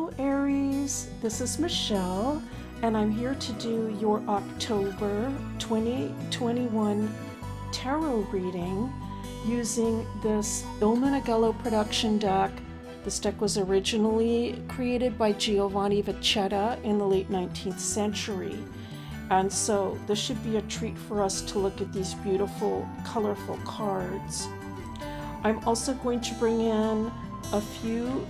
Hello Aries, this is Michelle and I'm here to do your October 2021 tarot reading using this Il Minigello production deck. This deck was originally created by Giovanni Vecchetta in the late 19th century. And so this should be a treat for us to look at these beautiful, colorful cards. I'm also going to bring in a few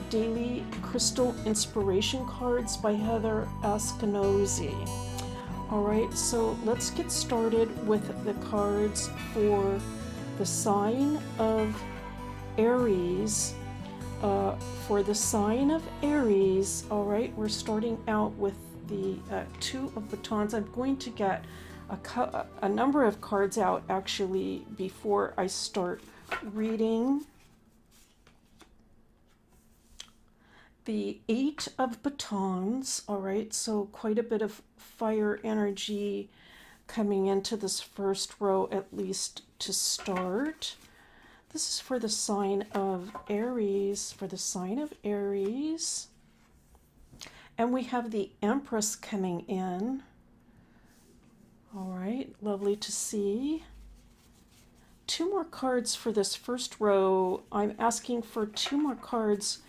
daily crystal inspiration cards by Heather Ascanozzi. All right, so let's get started with the cards for the sign of Aries. For the sign of Aries, all right, we're starting out with the Two of Batons. I'm going to get a number of cards out actually before I start reading. The Eight of Batons, all right, so quite a bit of fire energy coming into this first row, at least to start. This is for the sign of Aries, And we have the Empress coming in. All right, lovely to see. Two more cards for this first row. I'm asking for two more cards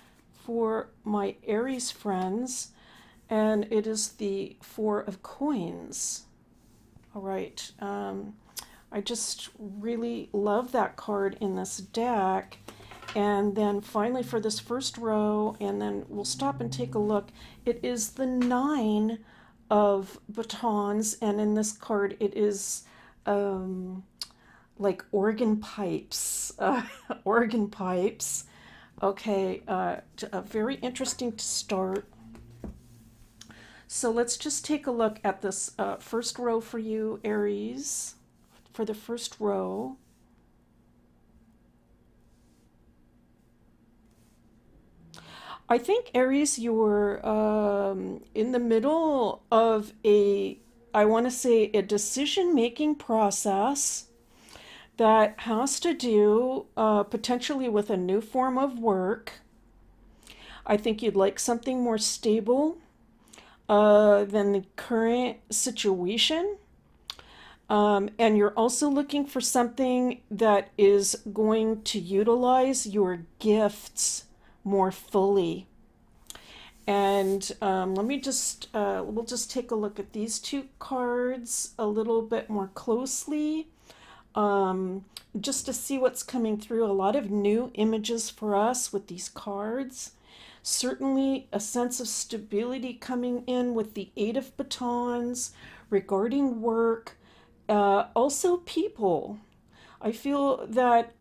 for my Aries friends, and it is the Four of Coins. All right, I just really love that card in this deck. And then finally for this first row, and then we'll stop and take a look, it is the Nine of Batons, and in this card it is like organ pipes, organ pipes. Okay, very interesting to start. So let's just take a look at this first row for you, Aries, for the first row. I think, Aries, you're in the middle of I want to say, a decision-making process that has to do potentially with a new form of work. I think you'd like something more stable than the current situation. And you're also looking for something that is going to utilize your gifts more fully. And let me just, we'll just take a look at these two cards a little bit more closely. Just to see what's coming through. A lot of new images for us with these cards. Certainly a sense of stability coming in with the Eight of Batons regarding work. Also people. I feel that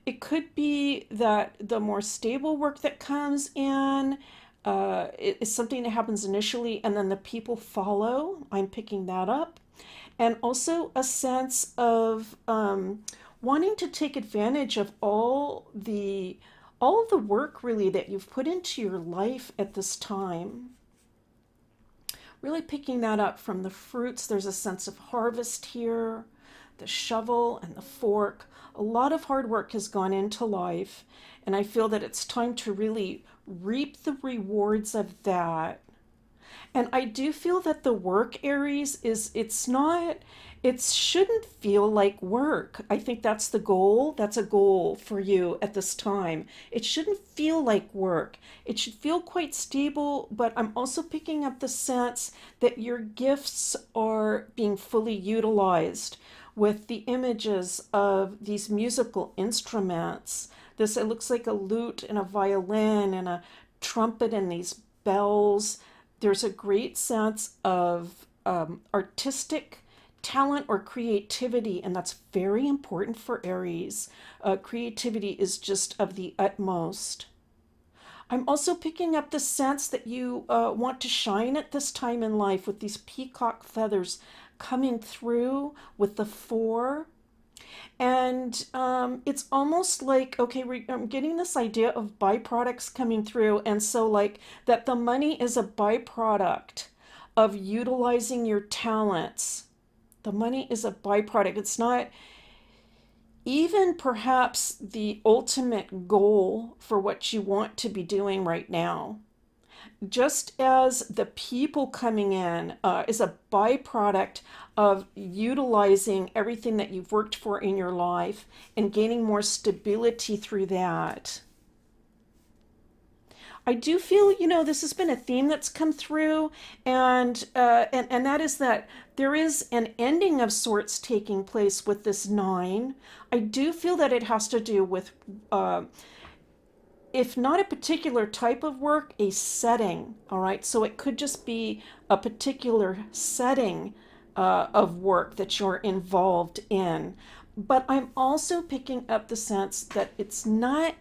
it could be that the more stable work that comes in is something that happens initially and then the people follow. I'm picking that up. And also a sense of wanting to take advantage of all the work really that you've put into your life at this time. Really picking that up from the fruits. There's a sense of harvest here, the shovel and the fork. A lot of hard work has gone into life, and I feel that it's time to really reap the rewards of that. And I do feel that the work, Aries, it shouldn't feel like work. I think that's the goal. That's a goal for you at this time. It shouldn't feel like work. It should feel quite stable, but I'm also picking up the sense that your gifts are being fully utilized with the images of these musical instruments. It looks like a lute and a violin and a trumpet and these bells. There's a great sense of artistic talent or creativity, and that's very important for Aries. Creativity is just of the utmost. I'm also picking up the sense that you want to shine at this time in life with these peacock feathers coming through with the Four. And it's almost like, okay, I'm getting this idea of byproducts coming through. And so like that the money is a byproduct of utilizing your talents. The money is a byproduct. It's not even perhaps the ultimate goal for what you want to be doing right now. Just as the people coming in is a byproduct of utilizing everything that you've worked for in your life and gaining more stability through that. I do feel, this has been a theme that's come through, and that is that there is an ending of sorts taking place with this nine. I do feel that it has to do with, if not a particular type of work, a setting. All right, so it could just be a particular setting of work that you're involved in. But I'm also picking up the sense that it's not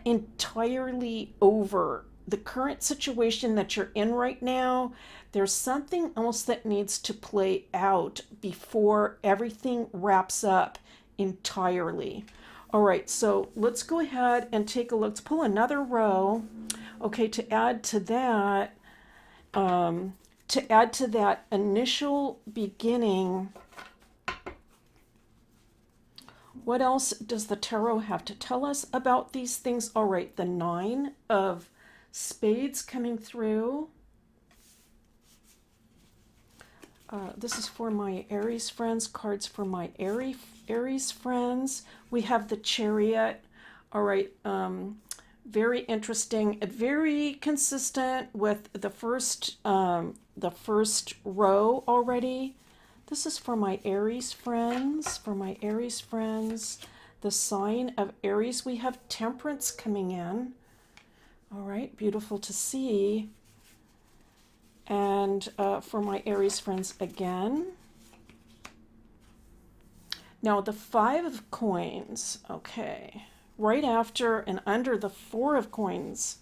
entirely over. The current situation that you're in right now, there's something else that needs to play out before everything wraps up entirely. All right, so let's go ahead and take a look. Let's pull another row. Okay, to add to that initial beginning, what else does the tarot have to tell us about these things? All right, the nine of spades coming through. This is for my Aries friends, cards for my Aries friends. We have the Chariot. All right, very interesting, very consistent with the first row already. This is for my Aries friends. For my Aries friends, the sign of Aries, we have Temperance coming in. All right, beautiful to see. And for my Aries friends again. Now the Five of Coins, okay. Right after and under the Four of Coins.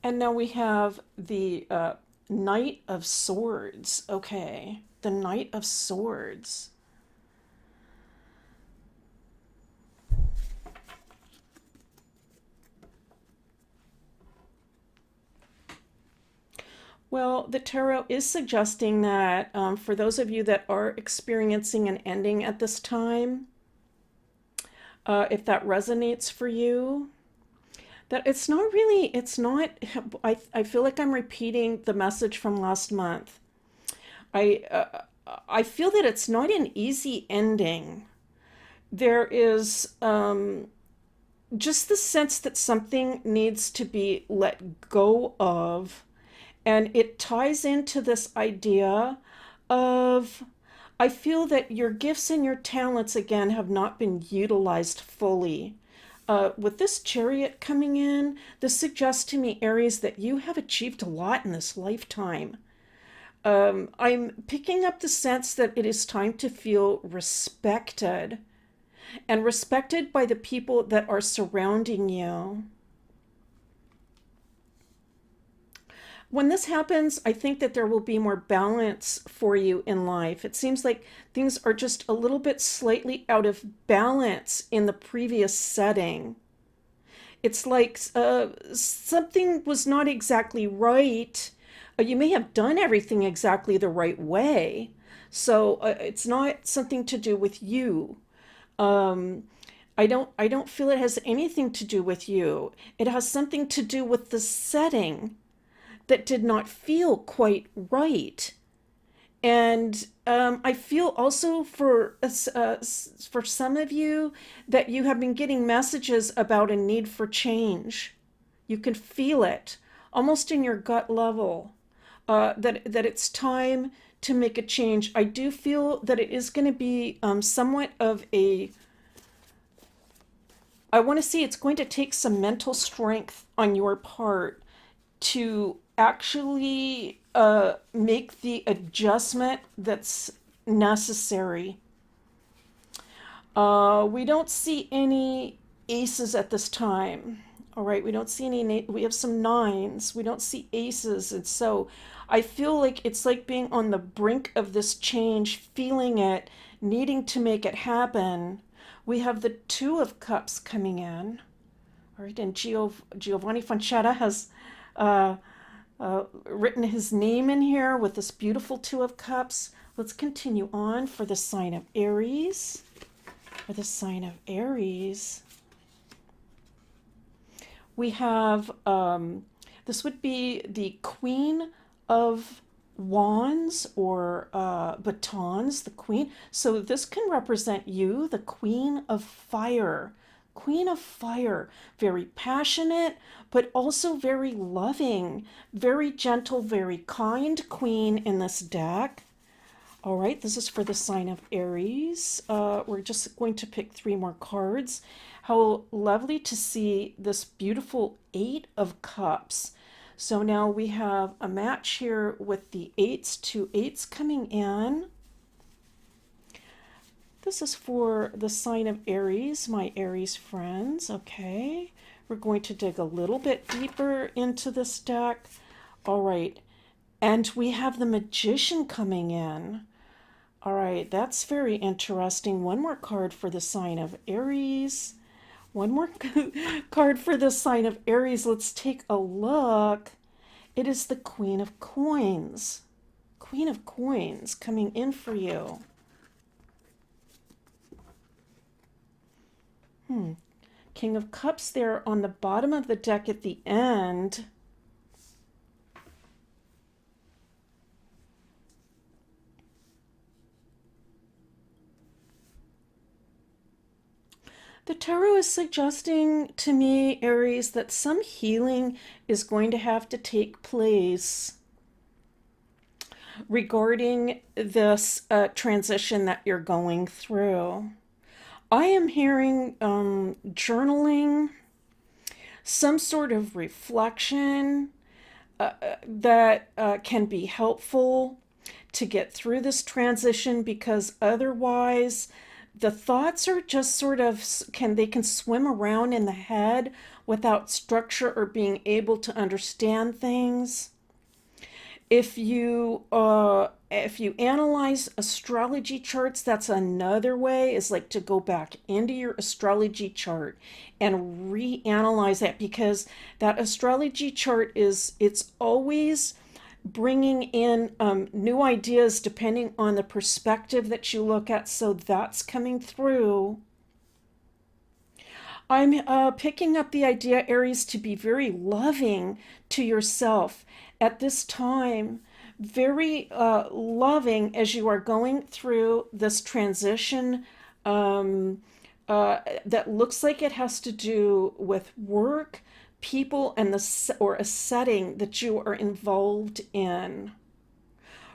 And now we have the Knight of Swords. Okay, the Knight of Swords. Well, the tarot is suggesting that for those of you that are experiencing an ending at this time, if that resonates for you, that I feel like I'm repeating the message from last month. I feel that it's not an easy ending. There is just the sense that something needs to be let go of, and it ties into this idea of, I feel that your gifts and your talents again have not been utilized fully. With this Chariot coming in, this suggests to me, Aries, that you have achieved a lot in this lifetime. I'm picking up the sense that it is time to feel respected, and respected by the people that are surrounding you. When this happens, I think that there will be more balance for you in life. It seems like things are just a little bit slightly out of balance in the previous setting. It's like something was not exactly right. You may have done everything exactly the right way. So it's not something to do with you. Um, I don't feel it has anything to do with you. It has something to do with the setting that did not feel quite right. And I feel also for some of you that you have been getting messages about a need for change. You can feel it almost in your gut level, that it's time to make a change. I do feel that it is going to be somewhat of a, I want to see, it's going to take some mental strength on your part to actually make the adjustment that's necessary. We don't see any aces at this time. All right, we don't see any, we have some nines. We don't see aces. And so I feel like it's like being on the brink of this change, feeling it, needing to make it happen. We have the Two of Cups coming in. All right, and Giovanni Fanchetta has written his name in here with this beautiful Two of Cups. Let's continue on for the sign of Aries. for the sign of Aries, we have, this would be the Queen of Wands or batons, the Queen. So this can represent you, the Queen of Fire. Queen of Fire, very passionate, but also very loving, very gentle, very kind queen in this deck. All right, this is for the sign of Aries. We're just going to pick 3 more cards. How lovely to see this beautiful 8 of Cups. So now we have a match here with the 8s, 2 8s coming in. This is for the sign of Aries, my Aries friends. Okay, we're going to dig a little bit deeper into this deck. All right, and we have the Magician coming in. All right, that's very interesting. One more card for the sign of Aries. One more card for the sign of Aries. Let's take a look. It is the Queen of Coins. Queen of Coins coming in for you. King of Cups there on the bottom of the deck at the end. The tarot is suggesting to me, Aries, that some healing is going to have to take place regarding this transition that you're going through. I am hearing journaling, some sort of reflection that can be helpful to get through this transition, because otherwise the thoughts are just sort of they can swim around in the head without structure or being able to understand things. If you analyze astrology charts, that's another way, is like to go back into your astrology chart and reanalyze that, because that astrology chart it's always bringing in new ideas depending on the perspective that you look at. So that's coming through. I'm picking up the idea, Aries, to be very loving to yourself at this time, very loving as you are going through this transition that looks like it has to do with work, people, and or a setting that you are involved in.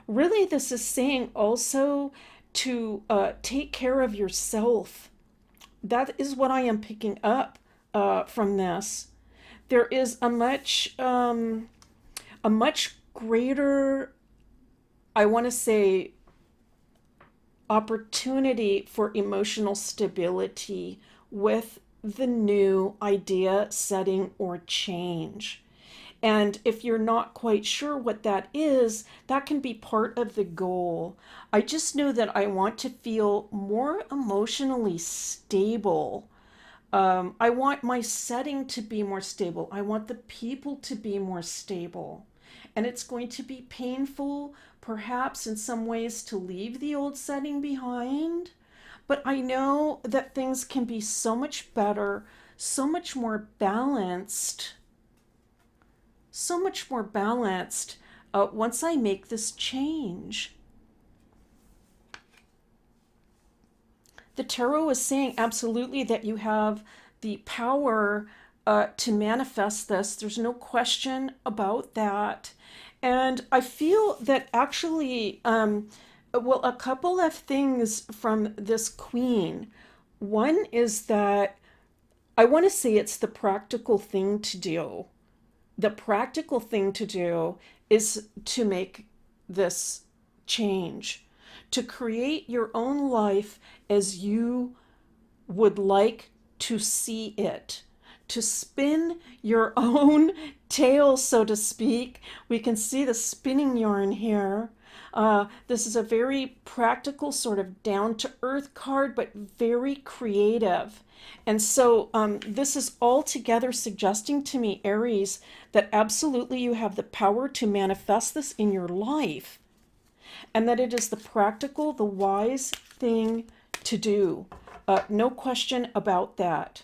Really, this is saying also to take care of yourself. That is what I am picking up from this. There is a much greater, I want to say, opportunity for emotional stability with the new idea, setting, or change. And if you're not quite sure what that is, that can be part of the goal. I just know that I want to feel more emotionally stable. I want my setting to be more stable. I want the people to be more stable. And it's going to be painful, perhaps in some ways, to leave the old setting behind. But I know that things can be so much better, so much more balanced, once I make this change. The tarot is saying absolutely that you have the power to manifest this. There's no question about that. And I feel that actually, well, a couple of things from this queen. One is that I want to say it's the practical thing to do. The practical thing to do is to make this change, to create your own life as you would like to see it, to spin your own tail, so to speak. We can see the spinning yarn here. This is a very practical, sort of down-to-earth card, but very creative. And so this is altogether suggesting to me, Aries, that absolutely you have the power to manifest this in your life, and that it is the practical, the wise thing to do. No question about that.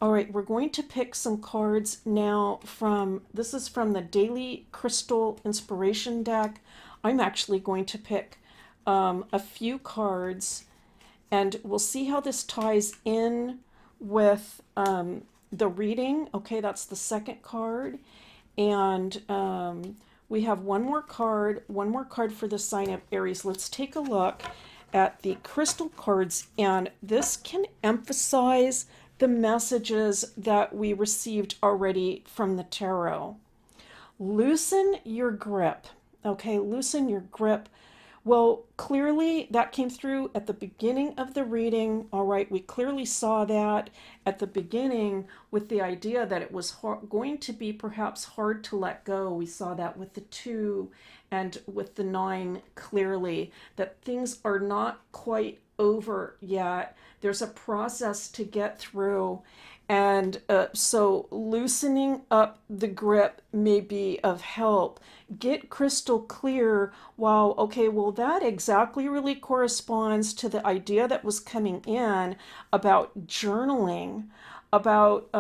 All right, we're going to pick some cards now from, this is from the Daily Crystal Inspiration deck. I'm actually going to pick a few cards, and we'll see how this ties in with the reading. Okay, that's the second card. And we have one more card for the sign of Aries. Let's take a look at the crystal cards, and this can emphasize the messages that we received already from the tarot. Loosen your grip. Okay, loosen your grip. Well, clearly that came through at the beginning of the reading. All right, we clearly saw that at the beginning with the idea that it was going to be perhaps hard to let go. We saw that with the 2 and with the 9 clearly, that things are not quite over yet. There's a process to get through. And so loosening up the grip may be of help. Get crystal clear. Wow, okay, well, that exactly really corresponds to the idea that was coming in about journaling, about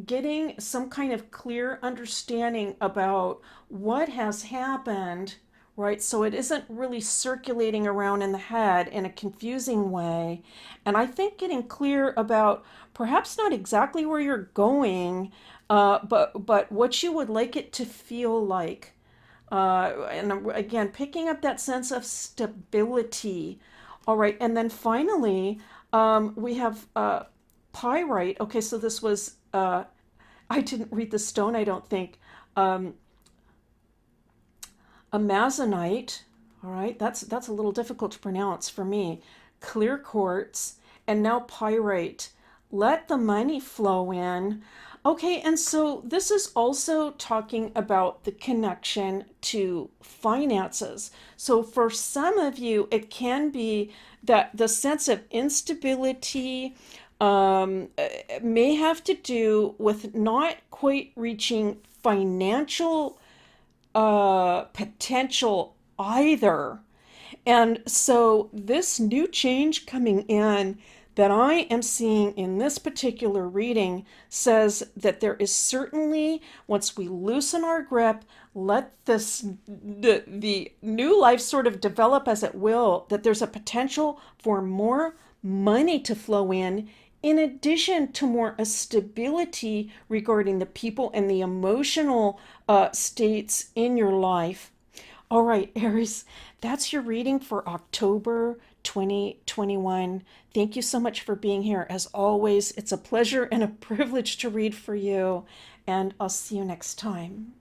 getting some kind of clear understanding about what has happened, right? So it isn't really circulating around in the head in a confusing way. And I think getting clear about perhaps not exactly where you're going, but what you would like it to feel like. And again, picking up that sense of stability. All right, and then finally, we have pyrite. Okay, so this was, I didn't read the stone, I don't think. Amazonite. All right, that's a little difficult to pronounce for me. Clear quartz, and now pyrite. Let the money flow in. Okay, and so this is also talking about the connection to finances. So for some of you, it can be that the sense of instability may have to do with not quite reaching financial potential either. And so, this new change coming in that I am seeing in this particular reading says that there is certainly, once we loosen our grip, let the new life sort of develop as it will, that there's a potential for more money to flow in addition to more stability regarding the people and the emotional states in your life. All right, Aries, that's your reading for October 2021. Thank you so much for being here. As always, it's a pleasure and a privilege to read for you, and I'll see you next time.